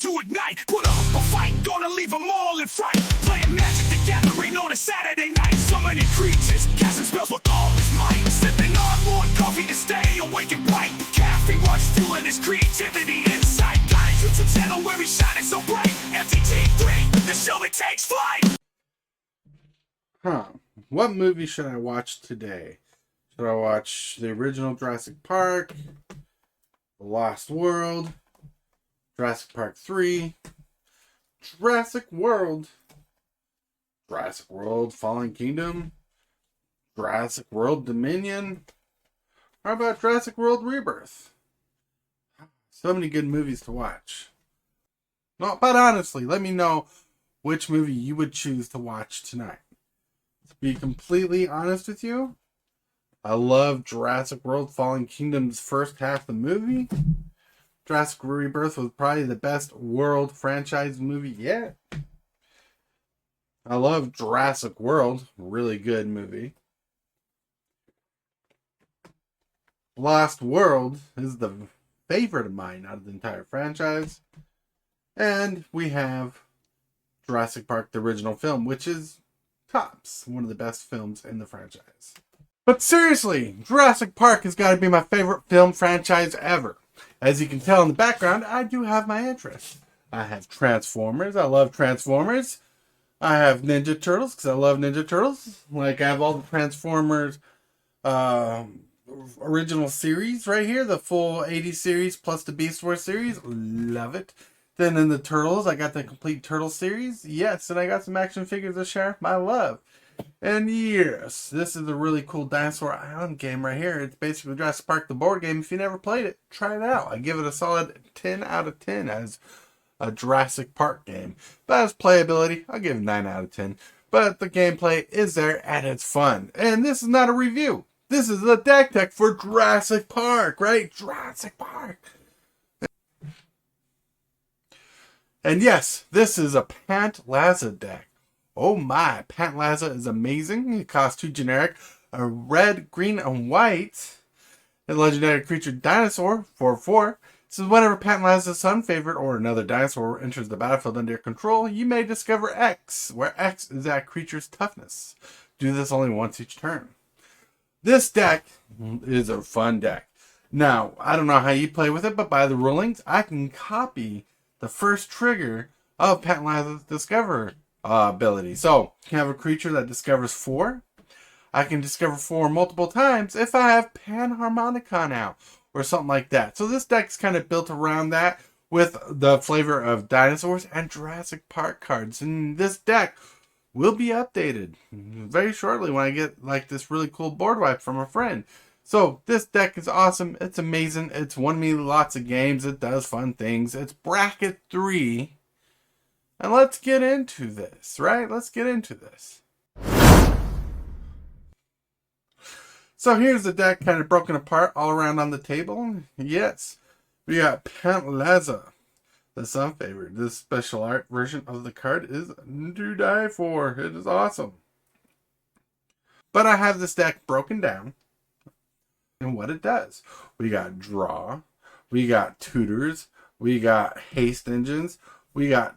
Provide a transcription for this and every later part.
to ignite. Put up a fight, gonna leave them all in fright. Playing Magic the Gathering on a Saturday night. Summoning creatures, casting spells with all his might. Sipping on more coffee to stay awake and bright. Caffeine rush fueling his creativity inside. Got a YouTube channel where he's shining so bright. MTG 3, the show that takes flight. What movie should I watch today? Should I watch the original Jurassic Park, The Lost World, Jurassic Park 3, Jurassic World Fallen Kingdom, Jurassic World Dominion? How about Jurassic World Rebirth? So many good movies to watch. No, but honestly, let me know which movie you would choose to watch tonight. To be completely honest with you, I love Jurassic World Fallen Kingdom's first half of the movie. Jurassic Rebirth was probably the best world franchise movie yet. I love Jurassic World, really good movie. Lost World is the favorite of mine out of the entire franchise. And we have Jurassic Park, the original film, which is tops one of the best films in the franchise. But seriously, Jurassic Park has got to be my favorite film franchise ever. As you can tell in the background, I do have my interests. I have Transformers. I love Transformers. I have Ninja Turtles because I love Ninja Turtles. Like, I have all the Transformers original series right here. The full 80 series plus the Beast Wars series. Love it. Then in the Turtles, I got the complete Turtle series. Yes, and I got some action figures to share my love. And yes, this is a really cool Dinosaur Island game right here. It's basically Jurassic Park, the board game. If you never played it, try it out. I give it a solid 10 out of 10 as a Jurassic Park game. But as playability, I'll give it 9 out of 10. But the gameplay is there and it's fun. And this is not a review. This is the deck tech for Jurassic Park, right? Jurassic Park. And yes, this is a Pantlaza deck. Oh my, Pantlaza is amazing. It costs 2 generic, a red, green, and white. A legendary creature dinosaur, 4/4. This is whenever Pantlaza's sun favorite or another dinosaur enters the battlefield under your control, you may discover X, where X is that creature's toughness. Do this only once each turn. This deck is a fun deck. Now, I don't know how you play with it, but by the rulings, I can copy the first trigger of Pantlaza's Discover ability. So, you can have a creature that discovers 4. I can discover 4 multiple times if I have Panharmonicon out or something like that. So this deck's kind of built around that with the flavor of dinosaurs and Jurassic Park cards. And this deck will be updated very shortly when I get like this really cool board wipe from a friend. So this deck is awesome. It's amazing. It's won me lots of games. It does fun things. It's bracket 3. And let's get into this, right? Let's get into this. So here's the deck kind of broken apart all around on the table. Yes, we got Pantlaza, the sun favorite. This special art version of the card is to die for. It is awesome. But I have this deck broken down and what it does. We got draw, we got tutors, we got haste engines, we got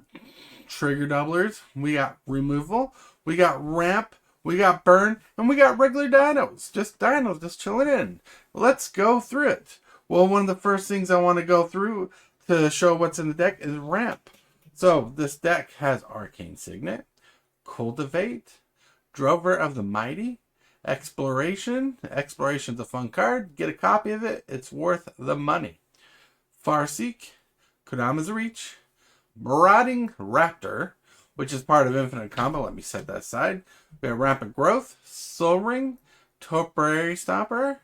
trigger doublers, we got removal, we got ramp, we got burn, and we got regular dinos. Just dinos, just chilling in. Let's go through it. Well, one of the first things I want to go through to show what's in the deck is ramp. So this deck has Arcane Signet, Cultivate, Drover of the Mighty, Exploration. Exploration's a fun card. Get a copy of it. It's worth the money. Farseek, Kodama's Reach, Marauding Raptor, which is part of Infinite Combo. Let me set that aside. We have Rampant Growth, Soul Ring, Topiary Stomper,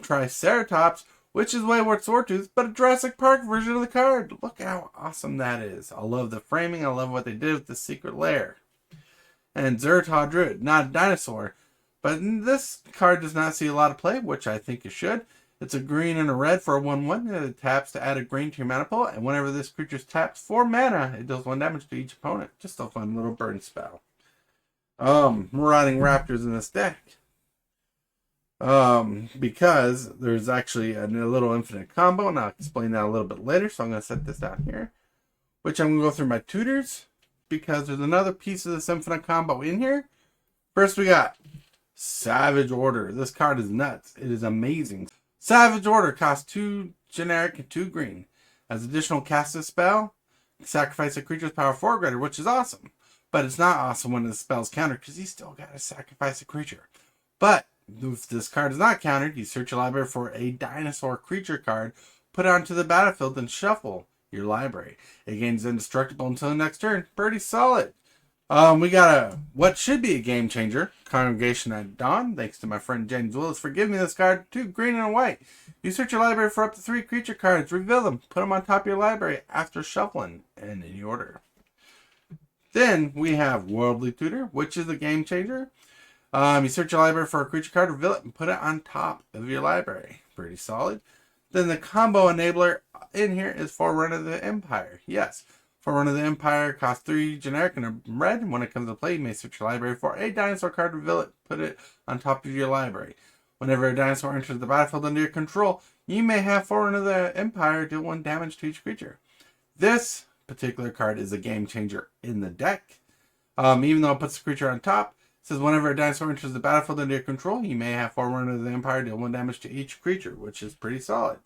Triceratops, which is Wayward Sawtooth, but a Jurassic Park version of the card. Look how awesome that is. I love the framing. I love what they did with the secret lair. And Zertaw Druid, not a dinosaur, but this card does not see a lot of play, which I think it should. It's a green and a red for a 1/1. It taps to add a green to your mana pool, and whenever this creature's tapped for mana, it does 1 damage to each opponent. Just a fun little burn spell. Marauding Raptors in this deck. Because there's actually a little infinite combo, and I'll explain that a little bit later, so I'm going to set this down here. which I'm going to go through my tutors because there's another piece of this infinite combo in here. First, we got Savage Order. This card is nuts. It is amazing. Savage Order costs 2 generic and 2 green. As additional cast a spell, sacrifice a creature's power 4 greater, which is awesome. But it's not awesome when the spell's countered because you still got to sacrifice a creature. But if this card is not countered, you search your library for a dinosaur creature card, put it onto the battlefield, and shuffle your library. It gains indestructible until the next turn. Pretty solid. We got what should be a game changer, Congregation at Dawn. Thanks to my friend James Willis for giving me this card. 2 green and a white. You search your library for up to 3 creature cards, reveal them, put them on top of your library after shuffling in any order. Then we have Worldly Tutor, which is a game changer. You search your library for a creature card, reveal it, and put it on top of your library. Pretty solid. Then the combo enabler in here is Forerunner of the Empire. Yes, Forerunner of the Empire costs 3 generic and a red. When it comes to play, you may search your library for a dinosaur card, reveal it, put it on top of your library. Whenever a dinosaur enters the battlefield under your control, you may have Forerunner of the Empire deal 1 damage to each creature. This particular card is a game changer in the deck. Even though it puts the creature on top, it says whenever a dinosaur enters the battlefield under your control, you may have Forerunner of the Empire deal 1 damage to each creature, which is pretty solid.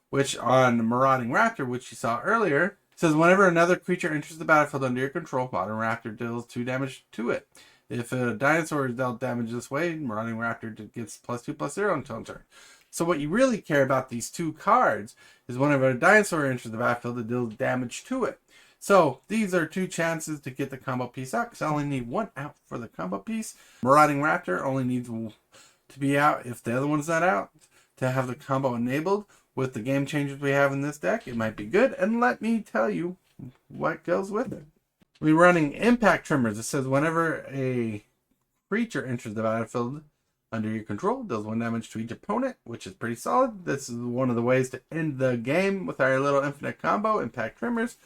Which on Marauding Raptor, which you saw earlier, says whenever another creature enters the battlefield under your control, Marauding Raptor deals 2 damage to it. If a dinosaur is dealt damage this way, Marauding Raptor gets +2/+0 until turn. So what you really care about these 2 cards is whenever a dinosaur enters the battlefield, it deals damage to it. So these are 2 chances to get the combo piece out, because I only need 1 out for the combo piece. Marauding Raptor only needs to be out if the other one's not out to have the combo enabled. With the game changers we have in this deck, it might be good, and let me tell you what goes with it. We're running Impact Trimmers. It says whenever a creature enters the battlefield under your control, deals 1 damage to each opponent, which is pretty solid. This is one of the ways to end the game with our little infinite combo, Impact Trimmers.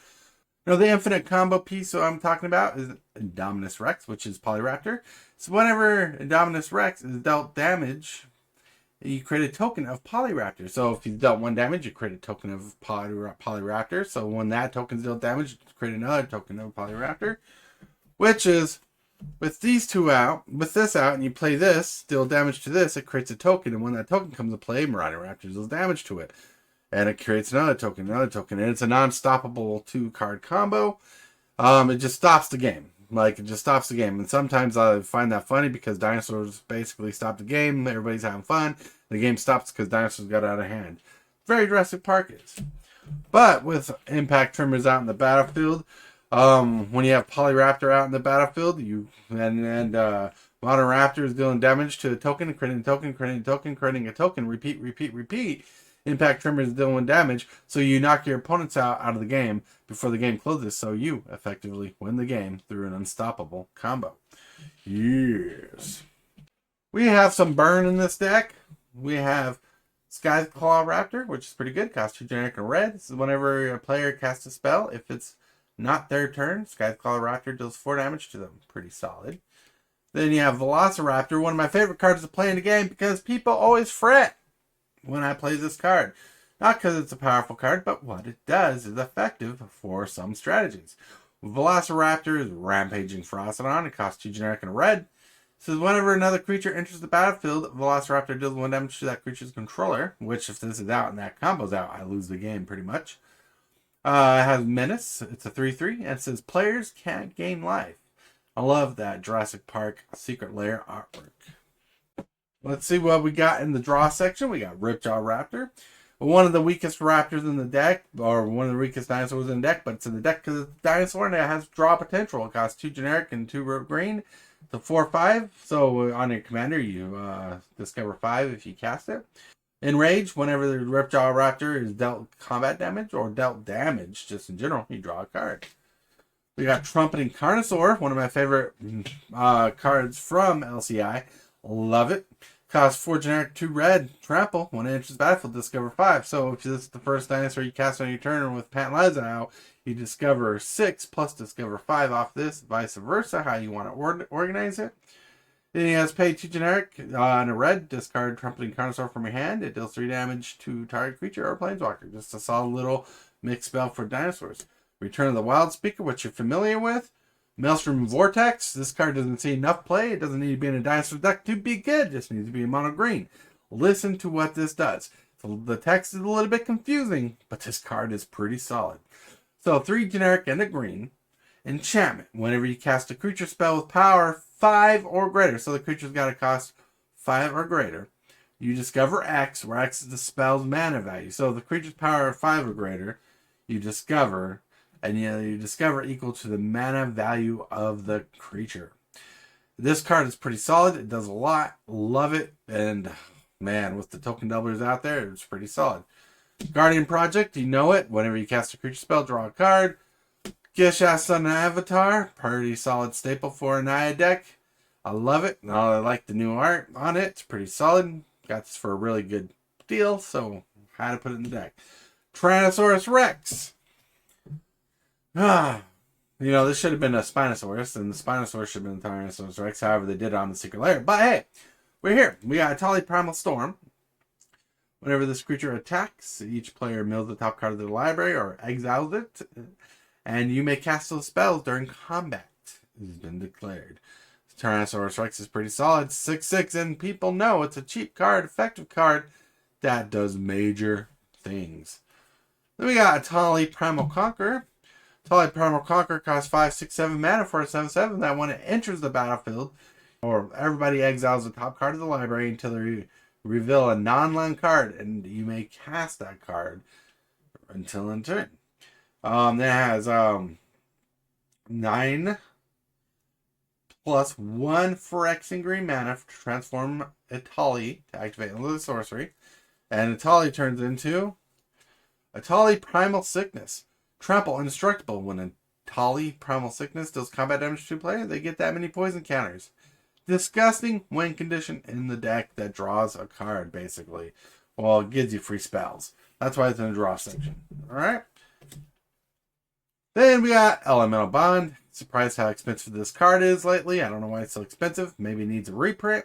Now, the infinite combo piece that I'm talking about is Indominus Rex, which is Polyraptor. So whenever Indominus Rex is dealt damage, you create a token of Polyraptor. So if you dealt 1 damage, you create a token of Polyraptor. So when that token's dealt damage, you create another token of Polyraptor. Which is, with these 2 out, with this out, and you play this, deal damage to this, it creates a token. And when that token comes to play, Marauding Raptor deals damage to it. And it creates another token. And it's a non-stoppable 2-card combo. It just stops the game. It just stops the game. And sometimes I find that funny because dinosaurs basically stop the game. Everybody's having fun. The game stops because dinosaurs got out of hand. Very Jurassic Park is. But with Impact Trimmers out in the battlefield, when you have Polyraptor out in the battlefield, Modern Raptor is dealing damage to a token, creating a token, creating a token, creating a token, repeat. Impact Trimmers is dealing damage, so you knock your opponents out of the game before the game closes, so you effectively win the game through an unstoppable combo. Yes. We have some burn in this deck. We have Skyclaw Raptor, which is pretty good. Costs 2 generic and red. This is whenever a player casts a spell. If it's not their turn, Skyclaw Raptor deals 4 damage to them. Pretty solid. Then you have Velociraptor, one of my favorite cards to play in the game because people always fret when I play this card. Not because it's a powerful card, but what it does is effective for some strategies. Velociraptor is Rampaging Ferocidon. It costs 2 generic and a red. It says whenever another creature enters the battlefield, Velociraptor deals 1 damage to that creature's controller, which if this is out and that combo's out, I lose the game pretty much. It has Menace. It's a 3/3, and it says players can't gain life. I love that Jurassic Park Secret Lair artwork. Let's see what we got in the draw section. We got Ripjaw Raptor. One of the weakest raptors in the deck, or one of the weakest dinosaurs in the deck, but it's in the deck because it's a dinosaur and it has draw potential. It costs 2 generic and 2 green. It's a 4/5. So on your commander, you discover 5 if you cast it. Enrage, whenever the Ripjaw Raptor is dealt combat damage or dealt damage just in general, you draw a card. We got Trumpeting Carnosaur, one of my favorite cards from LCI. Love it. Costs 4 generic, 2 red. Trample. When it enters the battlefield, discover 5. So if this is the first dinosaur you cast on your turn with Pantlaza out, you discover 6 plus discover 5 off this. Vice versa, how you want to organize it. Then he has pay 2 generic and a red. Discard Trumpeting Carnosaur from your hand. It deals 3 damage to target creature or planeswalker. Just a solid little mixed spell for dinosaurs. Return of the Wild Speaker, which you're familiar with. Maelstrom Vortex. This card doesn't see enough play. It doesn't need to be in a dinosaur deck to be good. It just needs to be mono green. Listen to what this does. So the text is a little bit confusing, but this card is pretty solid. So 3 generic and a green. Enchantment. Whenever you cast a creature spell with power 5 or greater, so the creature's got to cost 5 or greater, you discover X, where X is the spell's mana value. So the creature's power 5 or greater, you discover, and you discover equal to the mana value of the creature. This card is pretty solid. It does a lot. Love it. And man, with the token doublers out there, it's pretty solid. Guardian Project, you know it. Whenever you cast a creature spell, draw a card. Gisha's Sun Avatar, pretty solid staple for a Naya deck. I love it. I like the new art on it. It's pretty solid. Got this for a really good deal, so had to put it in the deck. Tyrannosaurus Rex. This should have been a Spinosaurus, and the Spinosaurus should have been the Tyrannosaurus Rex. However, they did it on the Secret Lair. But hey, we're here. We got Tali Primal Storm. Whenever this creature attacks, each player mills the top card of their library or exiles it, and you may cast those spells during combat. It has been declared. Tyrannosaurus Rex is pretty solid. 6/6, and people know it's a cheap card, effective card that does major things. Then we got Tali Primal Conqueror. Tali Primal Conqueror costs 5, 6, 7 mana for a 7/7 that when it enters the battlefield, or everybody exiles the top card of the library until they reveal a non-land card, and you may cast that card until in turn. It has 9 plus 1 Phyrexian green mana to transform a Tali to activate another sorcery. And a Tali turns into a Tali Primal Sickness. Trample indestructible. When a Tali Primal Sickness deals combat damage to a player, they get that many poison counters. Disgusting win condition in the deck that draws a card, basically. Well, it gives you free spells. That's why it's in the draw section. Alright? Then we got Elemental Bond. Surprised how expensive this card is lately. I don't know why it's so expensive. Maybe it needs a reprint.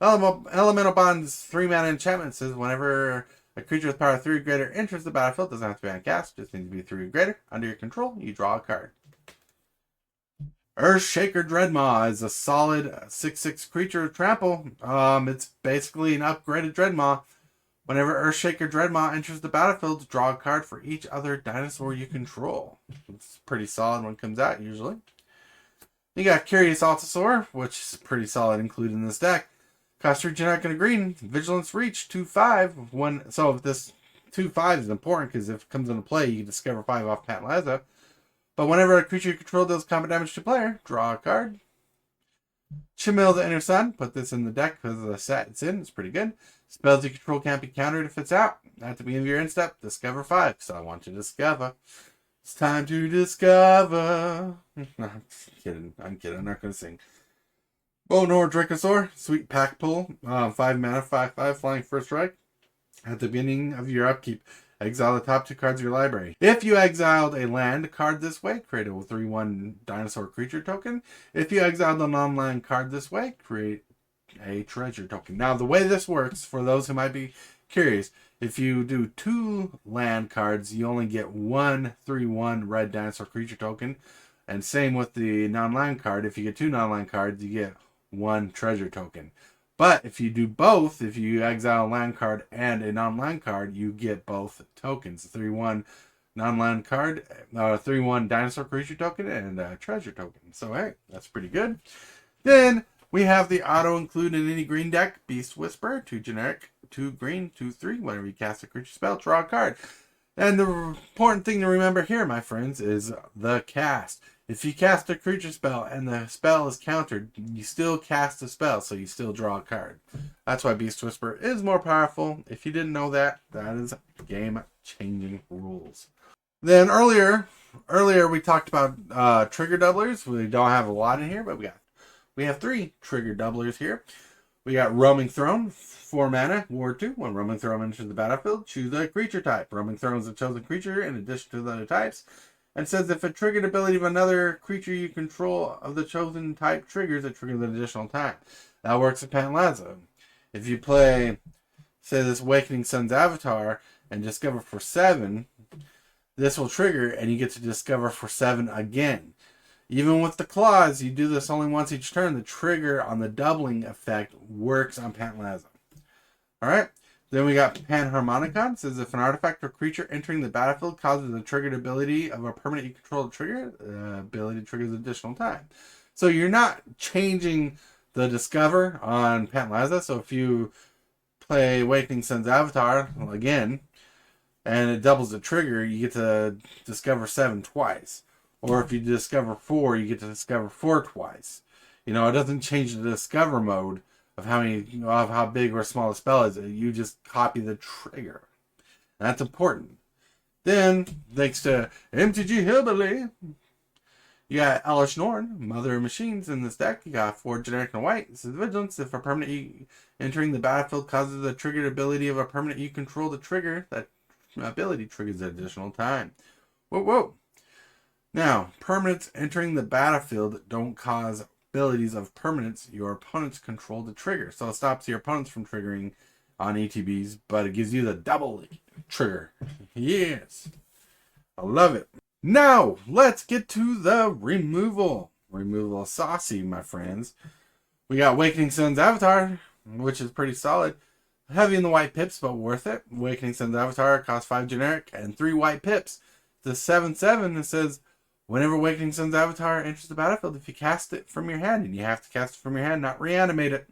Elemental Bond's 3 mana enchantment says whenever a creature with power 3 or greater enters the battlefield, doesn't have to be on cast, just needs to be 3 or greater. Under your control, you draw a card. Earthshaker Dreadmaw is a solid 6/6 creature with trample. It's basically an upgraded Dreadmaw. Whenever Earthshaker Dreadmaw enters the battlefield, draw a card for each other dinosaur you control. It's pretty solid when it comes out, usually. You got Curious Altosaur, which is pretty solid included in this deck. Cost 3 generic and a green. Vigilance Reach, 2/5. So if this 2/5 is important, because if it comes into play, you can discover 5 off Pantlaza. But whenever a creature you control deals combat damage to player, draw a card. Chimil the Inner Sun. Put this in the deck because of the set it's in. It's pretty good. Spells you control can't be countered if it's out. At the beginning of your end step, discover 5. So I want you to discover. It's time to discover. No, I'm kidding. I'm not going to sing. Bonor Dracosaur. Sweet pack pull. 5 mana, 5/5. Flying first strike. At the beginning of your upkeep, exile the top 2 cards of your library. If you exiled a land card this way, create a 3/1 dinosaur creature token. If you exiled a non-land card this way, create a treasure token. Now, the way this works, for those who might be curious, if you do 2 land cards, you only get 1 3/1 red dinosaur creature token. And same with the non-land card. If you get 2 non-land cards, you get 1 treasure token. But if you do both, if you exile a land card and a non-land card, you get both tokens. 3/1 non-land card, 3/1 dinosaur creature token, and a treasure token. So, hey, that's pretty good. Then we have the auto-include in any green deck, Beast Whisperer, 2 generic, 2 green, 2/3. Whenever you cast a creature spell, draw a card. And the important thing to remember here, my friends, is the cast. If you cast a creature spell and the spell is countered, you still cast a spell, so you still draw a card. That's why Beast Whisperer is more powerful. If you didn't know that, that is game-changing rules. Then earlier we talked about trigger doublers. We don't have a lot in here, but we have 3 trigger doublers here. We got Roaming Throne, 4 mana, Ward 2. When Roaming Throne enters the battlefield, choose a creature type. Roaming Throne is a chosen creature in addition to the other types. And says if a triggered ability of another creature you control of the chosen type triggers, it triggers an additional time. That works at Pantlaza. If you play, say, this Awakening Sun's Avatar and discover for 7, this will trigger and you get to discover for 7 again. Even with the claws, you do this only once each turn. The trigger on the doubling effect works on Pantlaza. Alright, then we got Panharmonicon. It says if an artifact or creature entering the battlefield causes the triggered ability of a permanent you control to trigger, the ability triggers additional time. So you're not changing the discover on Pantlaza. So if you play Awakening Sun's Avatar again, and it doubles the trigger, you get to discover 7 twice. Or if you discover 4, you get to discover 4 twice. You know, it doesn't change the discover mode of how big or small the spell is. You just copy the trigger. And that's important. Then, thanks to MTG Hillbilly, you got Elish Norn, Mother of Machines in this deck. You got 4 generic and white. This is Vigilance. If a permanent entering the battlefield causes the triggered ability of a permanent you control to trigger, that ability triggers additional time. Whoa. Now, permanents entering the battlefield don't cause abilities of permanents your opponents control to trigger. So it stops your opponents from triggering on ETBs, but it gives you the double trigger. Yes. I love it. Now, let's get to the removal. Removal saucy, my friends. We got Awakening Sun's Avatar, which is pretty solid. Heavy in the white pips, but worth it. Awakening Sun's Avatar costs 5 generic and 3 white pips. The 7/7, it says, whenever Awakening Sun's Avatar enters the battlefield, if you cast it from your hand, and you have to cast it from your hand, not reanimate it,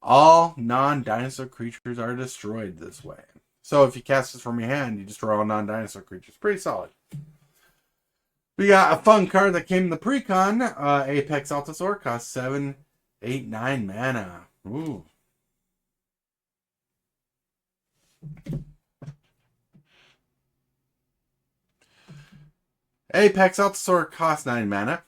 all non-dinosaur creatures are destroyed this way. So if you cast it from your hand, you destroy all non-dinosaur creatures. Pretty solid. We got a fun card that came in the PRECON. Apex Altasaur costs 7, 8, 9 mana. Ooh. Apex Altasaur costs 9 mana.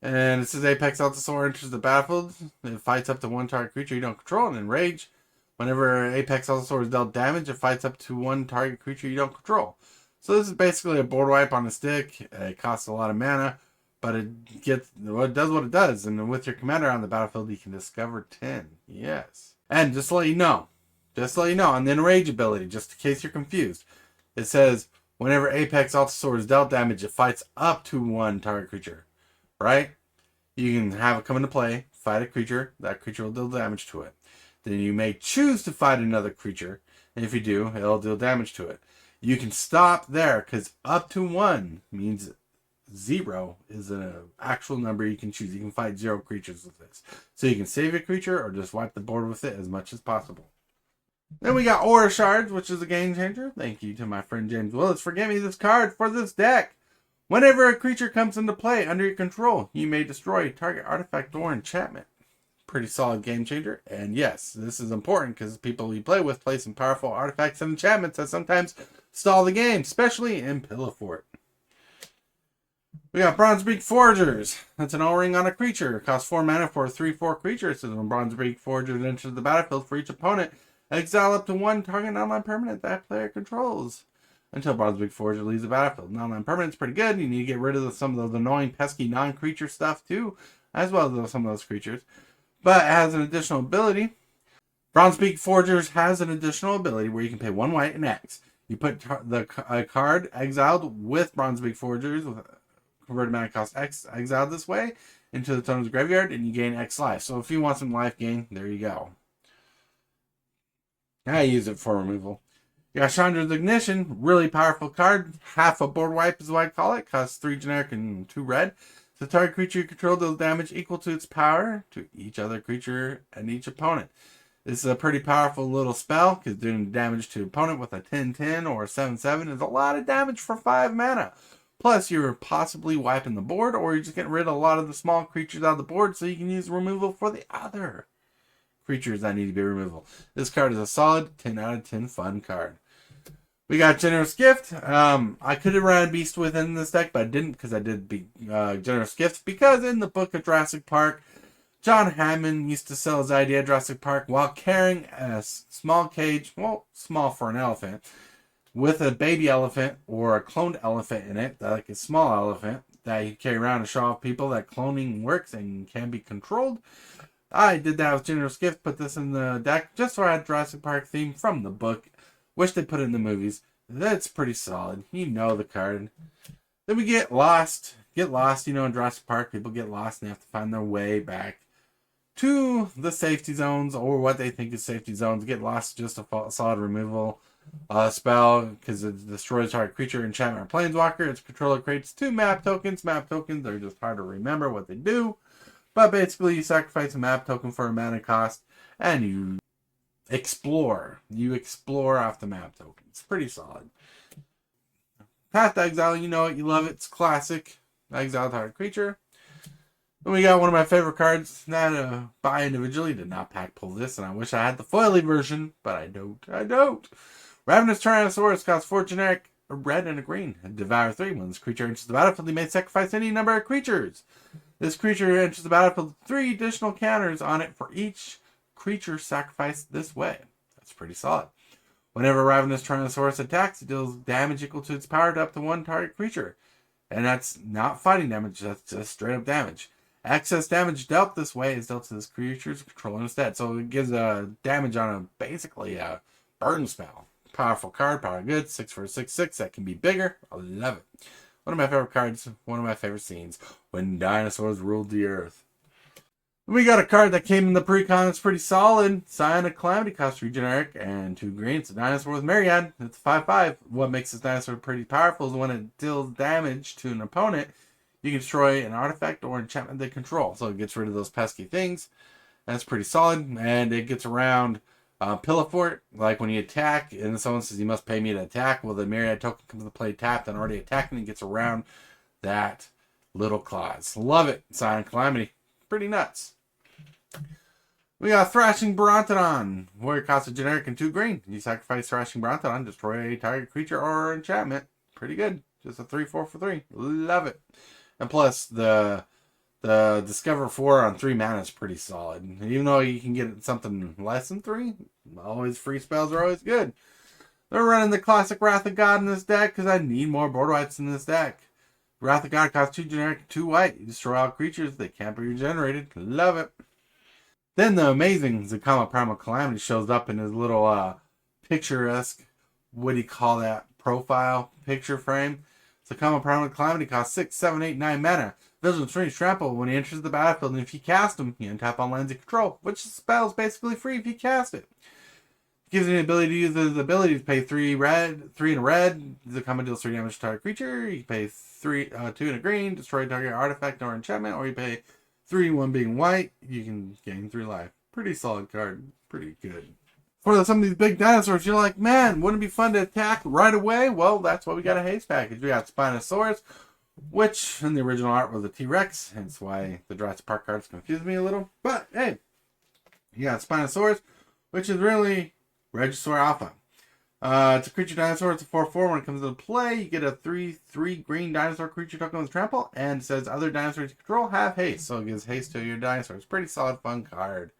And it says Apex Altasaur enters the battlefield. It fights up to 1 target creature you don't control and enrage. Whenever Apex Altasaur is dealt damage, it fights up to 1 target creature you don't control. So this is basically a board wipe on a stick. It costs a lot of mana, but it does what it does. And with your commander on the battlefield, you can discover 10. Yes. And just to let you know, on the enrage ability, just in case you're confused, it says whenever Apex Altasaur is dealt damage, it fights up to 1 target creature. Right? You can have it come into play, fight a creature, that creature will deal damage to it. Then you may choose to fight another creature, and if you do, it'll deal damage to it. You can stop there, because up to 1 means 0 is an actual number you can choose. You can fight 0 creatures with this. So you can save a creature, or just wipe the board with it as much as possible. Then we got Aura Shards, which is a game changer. Thank you to my friend James Willis for giving me this card for this deck. Whenever a creature comes into play under your control, you may destroy target artifact or enchantment. Pretty solid game changer. And yes, this is important because people you play with play some powerful artifacts and enchantments that sometimes stall the game, especially in Pillow Fort. We got Bronzebeak Forgers. That's an O-ring on a creature. It costs 4 mana for a 3/4 creature. It says when Bronzebeak Forgers enters the battlefield for each opponent, exile up to 1 target online permanent that player controls until Bronzebeak Forger leaves the battlefield. Non-land permanent's pretty good. You need to get rid of some of the annoying, pesky non-creature stuff too, as well as some of those creatures. But it has an additional ability. Bronzebeak Forgers has an additional ability where you can pay 1 white and X. You put the card exiled with Bronzebeak Forgers with converted mana cost X exiled this way into the Totem's graveyard, and you gain X life. So if you want some life gain, there you go. I use it for removal. You got Chandra's Ignition, really powerful card. Half a board wipe is what I call it. Costs 3 generic and 2 red. The target creature you control deals damage equal to its power to each other creature and each opponent. This is a pretty powerful little spell because doing damage to opponent with a 10/10 or a 7/7 is a lot of damage for 5 mana. Plus, you're possibly wiping the board, or you're just getting rid of a lot of the small creatures out of the board so you can use removal for the other creatures that need to be removal. This card is a solid 10 out of 10 fun card. We got Generous Gift. I could have ran Beast within this deck, but I didn't because I did Generous Gift. Because in the book of Jurassic Park, John Hammond used to sell his idea of Jurassic Park while carrying a small cage, well, small for an elephant, with a baby elephant or a cloned elephant in it, like a small elephant, that you carry around to show off people that cloning works and can be controlled. I did that with Generous Gift, put this in the deck just so I had Jurassic Park theme from the book. Wish they put it in the movies. That's pretty solid. You know the card. Then we get lost. Get lost, you know, in Jurassic Park, people get lost and they have to find their way back to the safety zones, or what they think is safety zones. Get lost is just a solid removal spell, because it destroys target creature, enchantment, or planeswalker. Its controller creates 2 map tokens. Map tokens are just hard to remember what they do. But basically, you sacrifice a map token for a mana cost, and you explore. You explore off the map token. It's pretty solid. Path to Exile, you know it, you love it. It's classic. Exile target creature. Then we got one of my favorite cards. Not buy individually. Did not pack pull this, and I wish I had the foily version, but I don't. Ravenous Tyrannosaurus costs 4 generic, a red and a green. Devour 3. When this creature enters the battlefield, you may sacrifice any number of creatures. This creature enters the battlefield with 3 additional counters on it for each creature sacrificed this way. That's pretty solid. Whenever Ravenous Tyrannosaurus attacks, it deals damage equal to its power to up to 1 target creature. And that's not fighting damage, that's just straight up damage. Excess damage dealt this way is dealt to this creature's controller instead. So it gives damage on basically a burn spell. Powerful card, power good, 6 for a 6/6. That can be bigger. I love it. One of my favorite cards, one of my favorite scenes. When dinosaurs ruled the earth. We got a card that came in the pre-con. It's pretty solid. Scion of Calamity costs 3 generic and 2 green. It's a dinosaur with Myriad. It's 5/5. What makes this dinosaur pretty powerful is when it deals damage to an opponent, you can destroy an artifact or enchantment they control. So it gets rid of those pesky things. That's pretty solid. And it gets around Pillow Fort. Like when you attack and someone says you must pay me to attack, well, the Myriad token comes into play tapped and already attacking and gets around that little clause. Love it. Scion of Calamity. Pretty nuts. We got Thrashing Brontodon. Warrior costs a generic and 2 green. You sacrifice Thrashing Brontodon, destroy a target creature or enchantment. Pretty good. Just a 3/4 for 3. Love it. And plus, the Discover 4 on 3 mana is pretty solid. Even though you can get something less than 3, always free spells are always good. They're running the classic Wrath of God in this deck because I need more board whites in this deck. Wrath of God costs 2 generic, 2 white. You destroy all creatures. They can't be regenerated. Love it. Then the amazing Zakama Primal Calamity shows up in his little picturesque, what do you call that, profile picture frame. Zakama Primal Calamity costs 6, 7, 8, 9 mana. Vigilance, Range, Trample. When he enters the battlefield, and if you cast him, you untap on lands you control, which spell is basically free if you cast it. Gives you the ability to use his ability to pay 3 in a red. Zakama deals 3 damage to target creature. You pay 2 in a green, destroy target artifact or enchantment, or you pay 3, 1 being white, you can gain 3 life. Pretty solid card. Pretty good. For some of these big dinosaurs, you're like, man, wouldn't it be fun to attack right away? Well, that's why we got a haste package. We got Spinosaurus, which in the original art was a T-Rex, hence why the Jurassic Park cards confused me a little. But, hey, you got Spinosaurus, which is really Regisaur Alpha. It's a creature dinosaur. It's a 4/4. When it comes into play, you get a 3/3 green dinosaur creature token with trample, and it says other dinosaurs you control have haste, so it gives haste to your dinosaur. It's a pretty solid, fun card.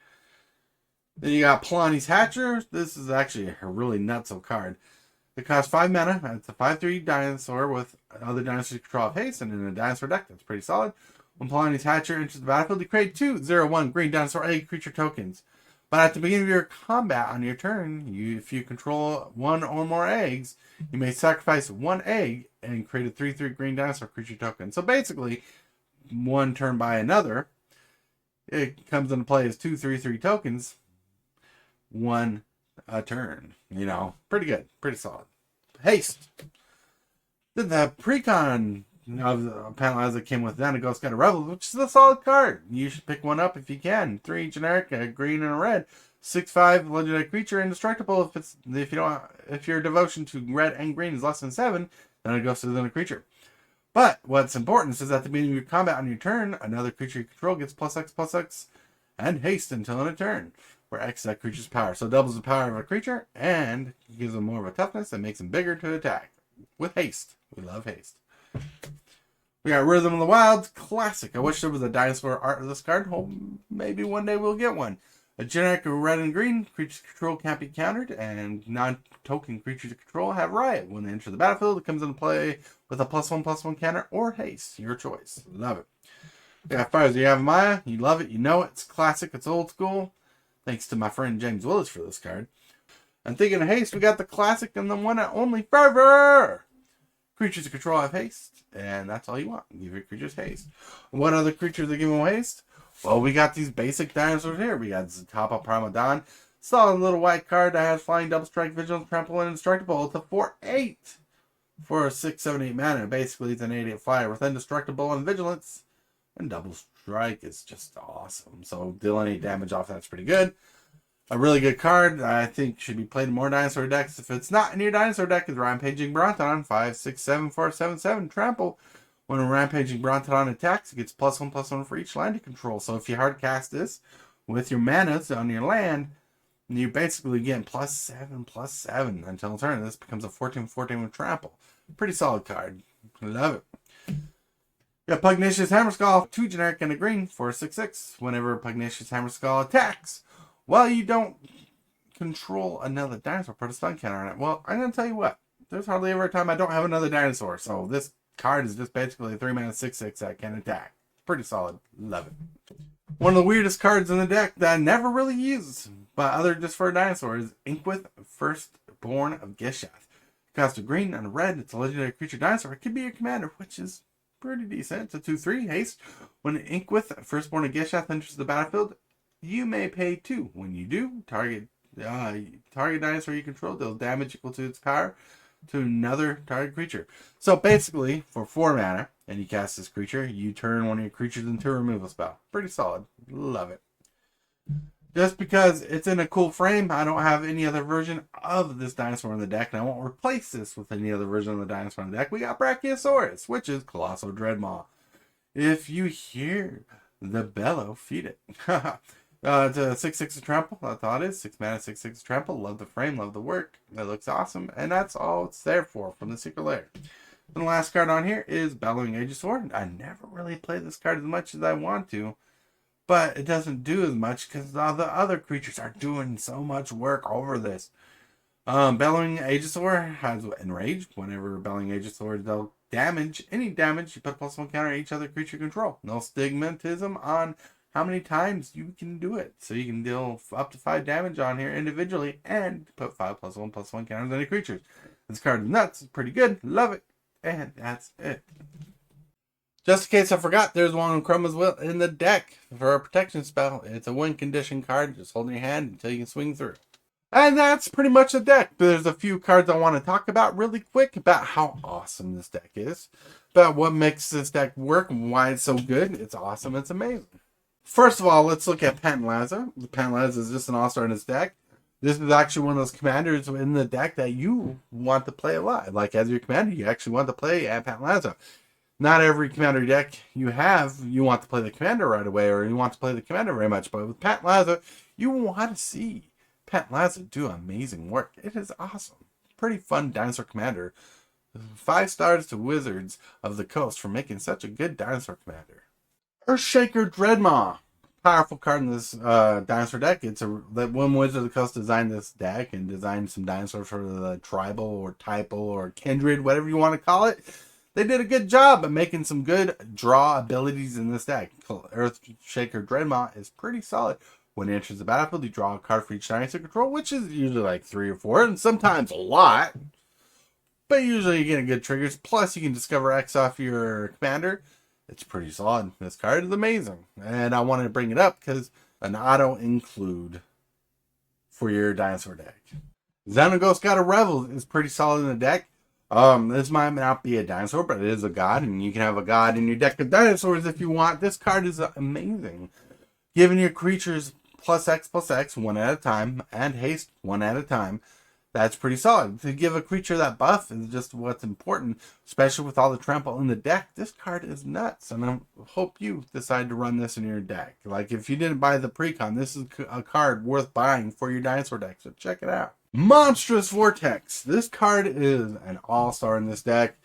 Then you got Polani's Hatcher. This is actually a really nutso card. It costs 5 mana, and it's a 5/3 dinosaur with other dinosaurs you control have haste, and in a dinosaur deck, that's pretty solid. When Polani's Hatcher enters the battlefield, you create 2 0/1 green dinosaur egg creature tokens. But at the beginning of your combat on your turn, if you control 1 or more eggs, you may sacrifice 1 egg and create a 3/3 green dinosaur creature token. So basically, one turn by another, it comes into play as 2 3/3 tokens, 1 a turn. You know, pretty good, pretty solid. Haste. Then the Precon of the Pantlaza came with then a Ghost Guide Rebel, which is a solid card. You should pick one up if you can. 3 generic, a green and a red. 6/5 legendary creature, indestructible. If your devotion to red and green is less than 7, then it goes to the creature. But what's important is at the beginning of your combat on your turn, another creature you control gets +X/+X and haste until in a turn, where X is that creature's power. So it doubles the power of a creature and gives them more of a toughness and makes them bigger to attack with haste. We love haste. We got Rhythm of the Wild, classic. I wish there was a dinosaur art of this card. Well, maybe one day we'll get one. A generic red and green, creatures control can't be countered, and non-token creatures you control have Riot. When they enter the battlefield, it comes into play with a +1/+1 counter or haste. Your choice. Love it. We got Fires of Yavimaya. You love it. You know it. It's classic. It's old school. Thanks to my friend James Willis for this card. And thinking of haste, we got the classic and the one and only Fervor. Creatures you control have haste, and that's all you want. Give your creatures haste. What other creatures are giving haste? Well, we got these basic dinosaurs here. We got Zatapa Primadon, solid little white card that has flying, double strike, vigilance, trample, and indestructible. It's a 4/8 for a 6/7/8 mana. Basically, it's an 8/8 flyer with indestructible and vigilance, and double strike is just awesome. So dealing 8 damage off that's pretty good. A really good card I think should be played in more dinosaur decks. If it's not in your dinosaur deck, is Rampaging Brontodon, 5/6/7 for 7/7 trample. When a Rampaging Brontodon attacks, it gets +1/+1 for each land you control. So if you hard cast this with your manas on your land, you basically get +7/+7 until turn. This becomes a 14/14 with trample. Pretty solid card. Love it. You got Pugnacious Hammerskull, 2 generic and a green for 6/6. Whenever Pugnacious Hammerskull attacks, well, you don't control another dinosaur, put a stun counter on it. Well, I'm going to tell you what. There's hardly ever a time I don't have another dinosaur. So this card is just basically a 3-mana 6/6 that can attack. Pretty solid. Love it. One of the weirdest cards in the deck that I never really use, but other just for a dinosaur, is Inkwith, Firstborn of Gishath. Costs a green and a red. It's a legendary creature dinosaur. It could be your commander, which is pretty decent. It's a 2/3 haste. When Inkwith, Firstborn of Gishath enters the battlefield, you may pay 2. When you do, target dinosaur you control deals damage equal to its power to another target creature. So basically, for 4 mana, and you cast this creature, you turn one of your creatures into a removal spell. Pretty solid. Love it. Just because it's in a cool frame, I don't have any other version of this dinosaur in the deck, and I won't replace this with any other version of the dinosaur in the deck. We got Brachiosaurus, which is Colossal Dreadmaw. If you hear the bellow, feed it. It's a 6/6 trample. That's all it is. 6 mana, 6/6 trample. Love the frame, love the work. It looks awesome, and that's all it's there for from the Secret Lair. And the last card on here is Bellowing Aegisaur. I never really play this card as much as I want to, but it doesn't do as much because all the other creatures are doing so much work over this. Bellowing Aegisaur has Enrage. Whenever Bellowing Aegisaur does damage, any damage, you put +1 counter each other creature control. No stigmatism on how many times you can do it. So you can deal up to 5 damage on here individually and put 5 +1/+1 counters on any creatures. This card is nuts. It's pretty good. Love it. And that's it. Just in case I forgot, there's one of Chroma's Will in the deck for a protection spell. It's a win condition card. Just hold in your hand until you can swing through. And that's pretty much the deck. There's a few cards I want to talk about really quick about how awesome this deck is. About what makes this deck work and why it's so good. It's awesome. It's amazing. First of all, let's look at Pantlaza. Pantlaza is just an all-star in his deck. This is actually one of those commanders in the deck that you want to play a lot. Like, as your commander, you actually want to play at Pantlaza. Not every commander deck you want to play the commander right away, or you want to play the commander very much. But with Pantlaza, you want to see Pantlaza do amazing work. It is awesome. Pretty fun dinosaur commander. 5 stars to Wizards of the Coast for making such a good dinosaur commander. Earthshaker Dreadmaw. Powerful card in this dinosaur deck. It's that one Wizard of the Coast designed this deck and designed some dinosaurs for the tribal or typal or kindred, whatever you want to call it. They did a good job of making some good draw abilities in this deck. Earthshaker Dreadmaw is pretty solid. When it enters the battlefield, you draw a card for each dinosaur control, which is usually like 3 or 4, and sometimes a lot. But usually you get good triggers. Plus, you can discover X off your commander. It's pretty solid. This card is amazing. And I wanted to bring it up because an auto include for your dinosaur deck. Xenaghost God of Revel is pretty solid in the deck. This might not be a dinosaur, but it is a god. And you can have a god in your deck of dinosaurs if you want. This card is amazing. Giving your creatures +X/+X 1 at a time and haste 1 at a time. That's pretty solid. To give a creature that buff is just what's important, especially with all the trample in the deck. This card is nuts, and I hope you decide to run this in your deck. Like, if you didn't buy the PRECON, this is a card worth buying for your dinosaur deck, so check it out. Monstrous Vortex. This card is an all-star in this deck.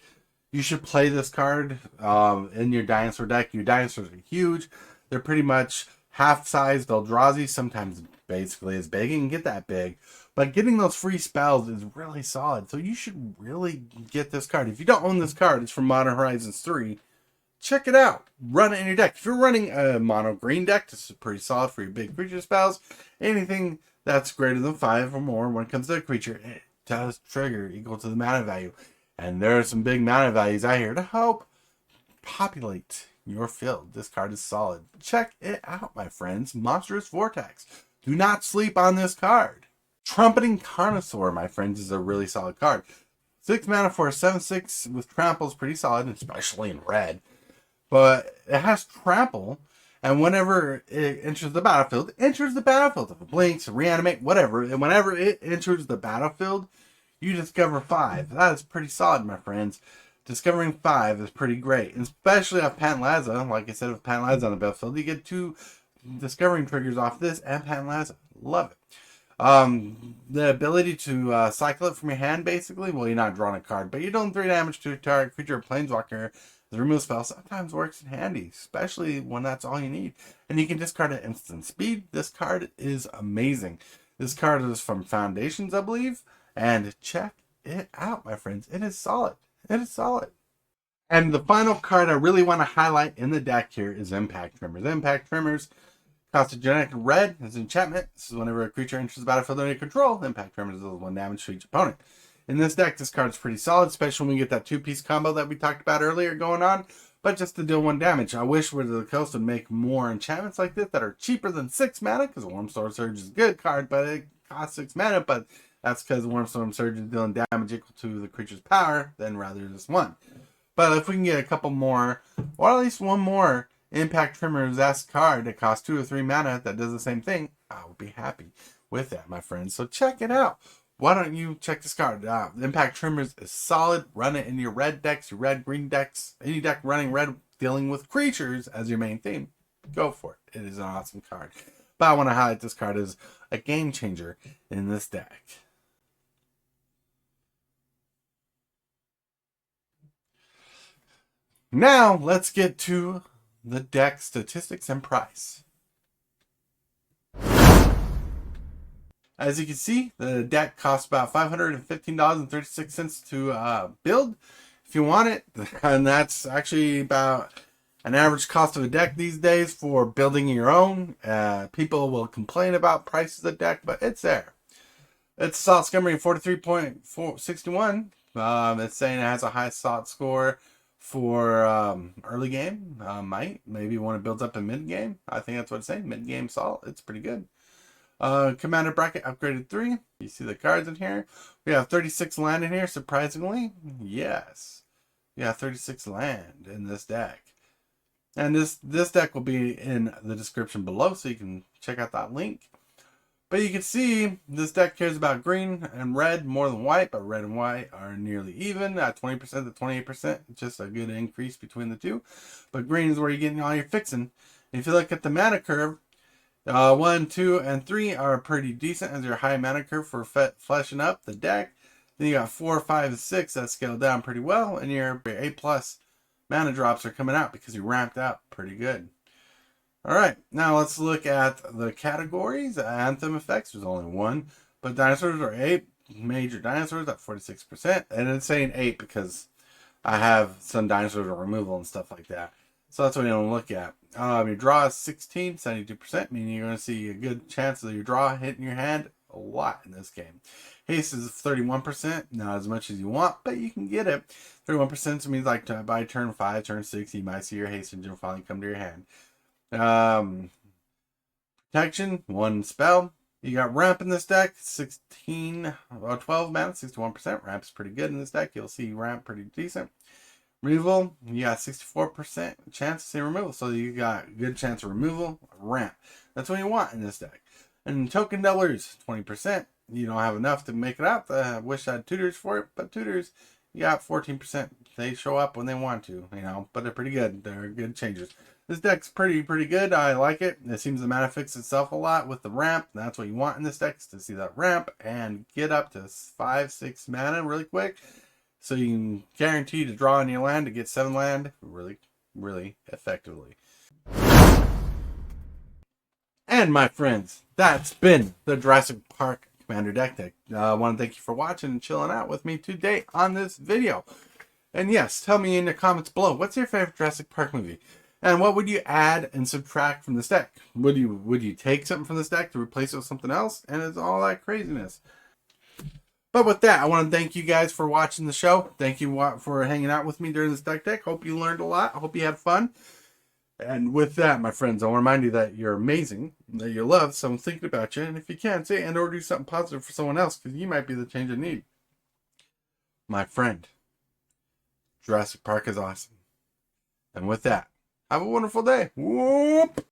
You should play this card in your dinosaur deck. Your dinosaurs are huge. They're pretty much half-sized Eldrazi, sometimes basically as big, and get that big. But getting those free spells is really solid. So you should really get this card. If you don't own this card, it's from Modern Horizons 3. check it out. Run it in your deck. If you're running a mono green deck, this is pretty solid for your big creature spells. Anything that's greater than 5 or more when it comes to a creature, it does trigger equal to the mana value. And there are some big mana values out here to help populate your field. This card is solid. Check it out, my friends. Monstrous Vortex. Do not sleep on this card. Trumpeting Carnosaur, my friends, is a really solid card. 6 mana for a 7/6 with trample is pretty solid, especially in red. But it has trample, and whenever it enters the battlefield, If it blinks, reanimate, whatever, and whenever it enters the battlefield, you discover 5. That is pretty solid, my friends. Discovering 5 is pretty great, especially off Pantlaza. Like I said, with Pantlaza on the battlefield, you get 2 discovering triggers off this and Pantlaza. Love it. The ability to cycle it from your hand, basically. Well, you're not drawing a card, but you're doing 3 damage to a target creature or planeswalker. The remove spell sometimes works in handy, especially when that's all you need. And you can discard at instant speed. This card is amazing. This card is from Foundations, I believe. And check it out, my friends. It is solid. It is solid. And the final card I really want to highlight in the deck here is Impact Tremors. Impact Tremors cost a generic red as an enchantment. This is whenever a creature enters the battlefield under your control. Impact Tremors deals 1 damage to each opponent. In this deck, this card is pretty solid, especially when we get that 2-piece combo that we talked about earlier going on. But just to deal 1 damage. I wish Wizards of the Coast would make more enchantments like this that are cheaper than 6 mana, because Wormstorm Surge is a good card, but it costs 6 mana, but that's because Wormstorm Surge is dealing damage equal to the creature's power, than rather just 1. But if we can get a couple more, or at least 1 more Impact Tremors-esque card that costs 2 or 3 mana that does the same thing, I would be happy with that, my friends. So check it out. Why don't you check this card out? Impact Tremors is solid. Run it in your red decks, your red-green decks, any deck running red dealing with creatures as your main theme. Go for it. It is an awesome card. But I want to highlight this card as a game changer in this deck. Now, let's get to the deck statistics and price. As you can see, the deck costs about $515.36 to build if you want it. And that's actually about an average cost of a deck these days for building your own. People will complain about prices of deck, but it's there. It's Salt Scummery 43.61. It's saying it has a high Salt score for early game. Maybe when it builds up in mid game. I think that's what it's saying. Mid game Salt. It's pretty good. Commander bracket upgraded 3. You see the cards in here. We have 36 land in here, surprisingly. Yes. Yeah, 36 land in this deck. And this deck will be in the description below, so you can check out that link. But you can see this deck cares about green and red more than white, but red and white are nearly even at 20% to 28%. Just a good increase between the two. But green is where you're getting all your fixing. If you look at the mana curve, 1, 2, and 3 are pretty decent as your high mana curve for fleshing up the deck. Then you got 4, 5, and 6 that scale down pretty well, and your A+ mana drops are coming out because you ramped out pretty good. Alright, now let's look at the categories. Anthem effects, there's only 1, but dinosaurs are 8. Major dinosaurs at 46%, and it's saying 8 because I have some dinosaurs removal and stuff like that. So that's what you want to look at. Your draw is 16, 72%, meaning you're going to see a good chance of your draw hitting your hand a lot in this game. Haste is 31%, not as much as you want, but you can get it. 31% means like by turn 5, turn 6, you might see your haste engine finally come to your hand. Protection, 1 spell. You got ramp in this deck, 12 mana, 61%. Ramp's pretty good in this deck. You'll see ramp pretty decent. Removal, you got 64% chance to see removal. So you got good chance of removal, ramp. That's what you want in this deck. And token doublers, 20%. You don't have enough to make it out. I wish I had tutors for it, but tutors, you got 14%. They show up when they want to, but they're pretty good. They're good changes. This deck's pretty good. I like it. It seems to mana fix itself a lot with the ramp. That's what you want in this deck, is to see that ramp and get up to 5, 6 mana really quick. So you can guarantee to draw on your land to get 7 land really effectively. And my friends, that's been the Jurassic Park Commander deck. I want to thank you for watching and chilling out with me today on this video. And yes, tell me in the comments below, what's your favorite Jurassic Park movie? And what would you add and subtract from this deck? Would you take something from this deck to replace it with something else? And it's all that craziness. But with that, I want to thank you guys for watching the show. Thank you for hanging out with me during this deck. Hope you learned a lot. I hope you had fun. And with that, my friends, I'll remind you that you're amazing, that you love someone thinking about you. And if you can, say and or do something positive for someone else, because you might be the change I need. My friend, Jurassic Park is awesome. And with that, have a wonderful day. Whoop!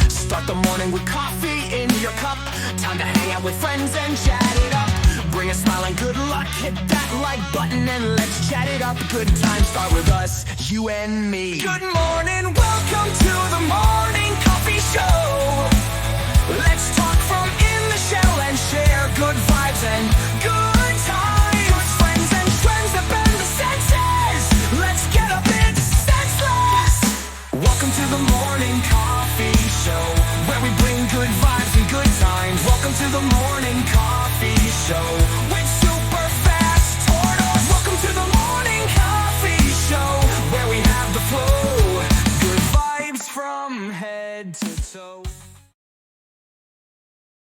Start the morning with coffee in your cup. Time to hang out with friends and chat it up. Bring a smile and good luck. Hit that like button and let's chat it up. Good times start with us, you and me. Good morning, welcome to the morning coffee show. Let's talk from in the shell and share good vibes and good times. Friends and friends that bend the senses. Let's get up and senseless. Welcome to the morning coffee show, where we bring good vibes and good times. Welcome to the morning coffee show with super fast Tortoise. Welcome to the morning coffee show, where we have the flow. Good vibes from head to toe.